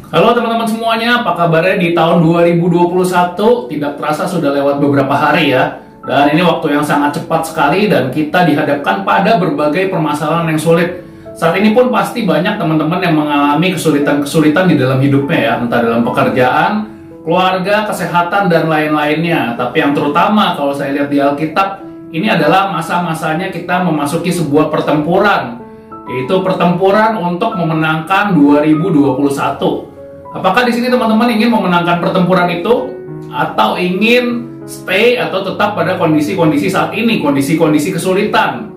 Halo teman-teman semuanya, apa kabarnya di tahun 2021? Tidak terasa sudah lewat beberapa hari ya. Dan ini waktu yang sangat cepat sekali dan kita dihadapkan pada berbagai permasalahan yang sulit. Saat ini pun pasti banyak teman-teman yang mengalami kesulitan-kesulitan di dalam hidupnya ya, entah dalam pekerjaan, keluarga, kesehatan, dan lain-lainnya. Tapi yang terutama kalau saya lihat di Alkitab, ini adalah masa-masanya kita memasuki sebuah pertempuran, yaitu pertempuran untuk memenangkan 2021. Apakah di sini teman-teman ingin memenangkan pertempuran itu atau ingin stay atau tetap pada kondisi-kondisi saat ini, kondisi-kondisi kesulitan?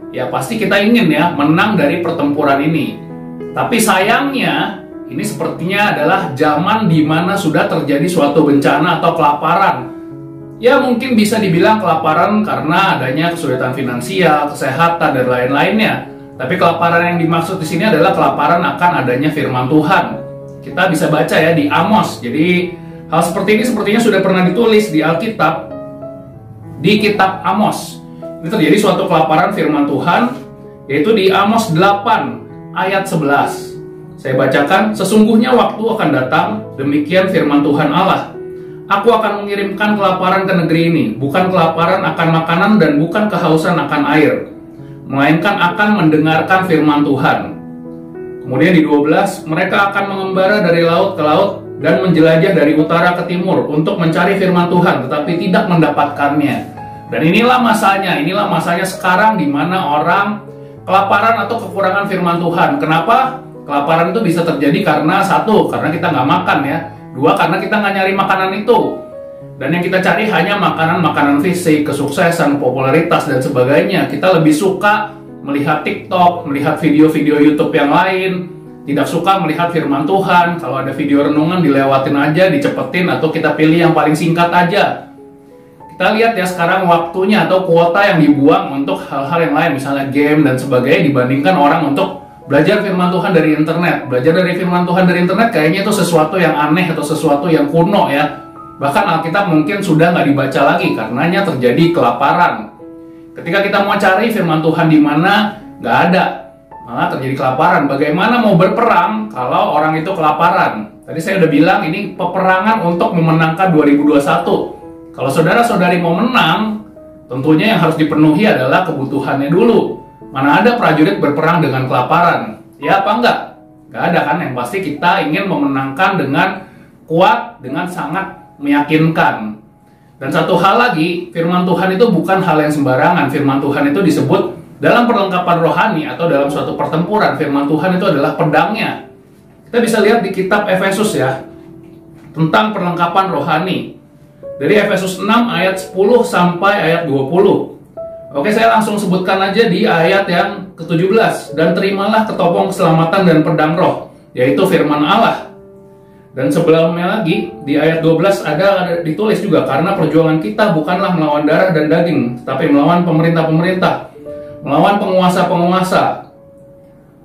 Ya pasti kita ingin ya menang dari pertempuran ini. Tapi sayangnya ini sepertinya adalah zaman di mana sudah terjadi suatu bencana atau kelaparan. Ya mungkin bisa dibilang kelaparan karena adanya kesulitan finansial, kesehatan, dan lain-lainnya. Tapi kelaparan yang dimaksud di sini adalah kelaparan akan adanya firman Tuhan. Kita bisa baca ya di Amos. Jadi hal seperti ini sepertinya sudah pernah ditulis di Alkitab, di kitab Amos. Ini terjadi suatu kelaparan firman Tuhan, yaitu di Amos 8 ayat 11. Saya bacakan, sesungguhnya waktu akan datang, demikian firman Tuhan Allah. Aku akan mengirimkan kelaparan ke negeri ini, bukan kelaparan akan makanan dan bukan kehausan akan air, melainkan akan mendengarkan firman Tuhan. Kemudian di 12, mereka akan mengembara dari laut ke laut dan menjelajah dari utara ke timur untuk mencari firman Tuhan, tetapi tidak mendapatkannya. Dan inilah masanya sekarang di mana orang kelaparan atau kekurangan firman Tuhan. Kenapa? Kelaparan itu bisa terjadi karena satu, karena kita nggak makan ya. Dua, karena kita nggak nyari makanan itu. Dan yang kita cari hanya makanan-makanan fisik, kesuksesan, popularitas, dan sebagainya. Kita lebih suka melihat TikTok, melihat video-video YouTube yang lain, tidak suka melihat firman Tuhan. Kalau ada video renungan dilewatin aja, dicepetin, atau kita pilih yang paling singkat aja. Kita lihat ya sekarang waktunya atau kuota yang dibuang untuk hal-hal yang lain, misalnya game dan sebagainya, dibandingkan orang untuk belajar firman Tuhan dari internet. Belajar dari firman Tuhan dari internet kayaknya itu sesuatu yang aneh atau sesuatu yang kuno ya. Bahkan Alkitab mungkin sudah nggak dibaca lagi karenanya terjadi kelaparan. Ketika kita mau cari firman Tuhan di mana, nggak ada, malah terjadi kelaparan. Bagaimana mau berperang kalau orang itu kelaparan? Tadi saya udah bilang ini peperangan untuk memenangkan 2021. Kalau saudara-saudari mau menang, tentunya yang harus dipenuhi adalah kebutuhannya dulu. Mana ada prajurit berperang dengan kelaparan? Ya apa enggak? Nggak ada kan? Yang pasti kita ingin memenangkan dengan kuat, dengan sangat meyakinkan. Dan satu hal lagi, firman Tuhan itu bukan hal yang sembarangan. Firman Tuhan itu disebut dalam perlengkapan rohani atau dalam suatu pertempuran. Firman Tuhan itu adalah pedangnya. Kita bisa lihat di kitab Efesus ya, tentang perlengkapan rohani. Dari Efesus 6 ayat 10 sampai ayat 20. Oke, saya langsung sebutkan aja di ayat yang ke-17. Dan terimalah ketopong keselamatan dan pedang roh, yaitu firman Allah. Dan sebelumnya lagi, di ayat 12 ada ditulis juga, karena perjuangan kita bukanlah melawan darah dan daging, tetapi melawan pemerintah-pemerintah, melawan penguasa-penguasa,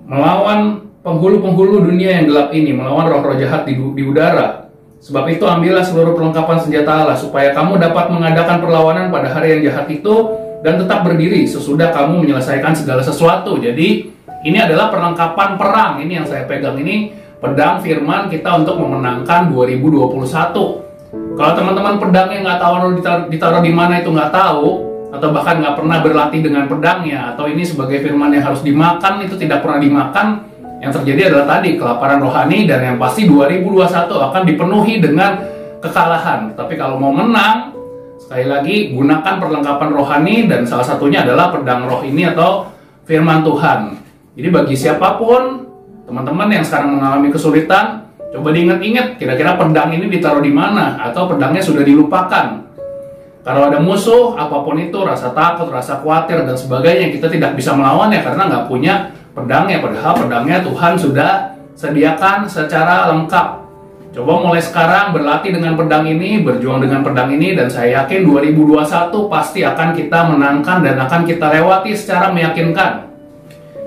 melawan penghulu-penghulu dunia yang gelap ini, melawan roh-roh jahat di udara. Sebab itu ambillah seluruh perlengkapan senjata Allah, supaya kamu dapat mengadakan perlawanan pada hari yang jahat itu, dan tetap berdiri sesudah kamu menyelesaikan segala sesuatu. Jadi, ini adalah perlengkapan perang, ini yang saya pegang ini, pedang firman kita untuk memenangkan 2021. Kalau teman-teman pedangnya nggak tahu ditaruh di mana itu nggak tahu, atau bahkan nggak pernah berlatih dengan pedangnya, atau ini sebagai firman yang harus dimakan itu tidak pernah dimakan, yang terjadi adalah tadi kelaparan rohani, dan yang pasti 2021 akan dipenuhi dengan kekalahan. Tapi kalau mau menang, sekali lagi gunakan perlengkapan rohani, dan salah satunya adalah pedang roh ini atau firman Tuhan. Jadi bagi siapapun teman-teman yang sekarang mengalami kesulitan, coba diingat-ingat kira-kira pedang ini ditaruh di mana, atau pedangnya sudah dilupakan. Kalau ada musuh, apapun itu, rasa takut, rasa khawatir, dan sebagainya, kita tidak bisa melawannya karena nggak punya pedangnya. Padahal pedangnya Tuhan sudah sediakan secara lengkap. Coba mulai sekarang berlatih dengan pedang ini, berjuang dengan pedang ini, dan saya yakin 2021 pasti akan kita menangkan dan akan kita lewati secara meyakinkan.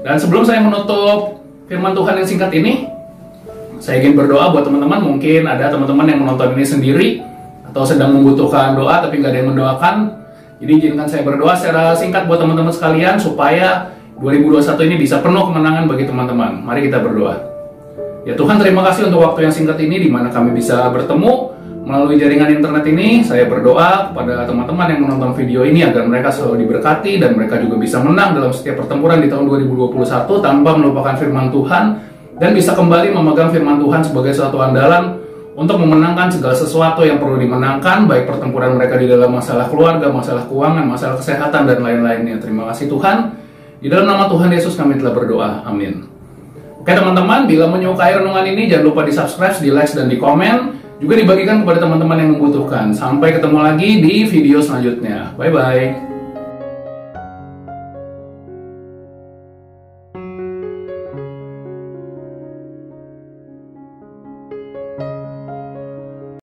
Dan sebelum saya menutup firman Tuhan yang singkat ini, saya ingin berdoa buat teman-teman. Mungkin ada teman-teman yang menonton ini sendiri atau sedang membutuhkan doa tapi nggak ada yang mendoakan. Jadi izinkan saya berdoa secara singkat buat teman-teman sekalian supaya 2021 ini bisa penuh kemenangan bagi teman-teman. Mari kita berdoa. Ya Tuhan, terima kasih untuk waktu yang singkat ini di mana kami bisa bertemu melalui jaringan internet ini. Saya berdoa kepada teman-teman yang menonton video ini agar mereka selalu diberkati dan mereka juga bisa menang dalam setiap pertempuran di tahun 2021 tanpa melupakan firman Tuhan, dan bisa kembali memegang firman Tuhan sebagai suatu andalan untuk memenangkan segala sesuatu yang perlu dimenangkan, baik pertempuran mereka di dalam masalah keluarga, masalah keuangan, masalah kesehatan, dan lain-lainnya. Terima kasih Tuhan. Di dalam nama Tuhan Yesus kami telah berdoa. Amin. Oke teman-teman, bila menyukai renungan ini jangan lupa di subscribe, di like, dan di komen. Juga dibagikan kepada teman-teman yang membutuhkan. Sampai ketemu lagi di video selanjutnya. Bye-bye.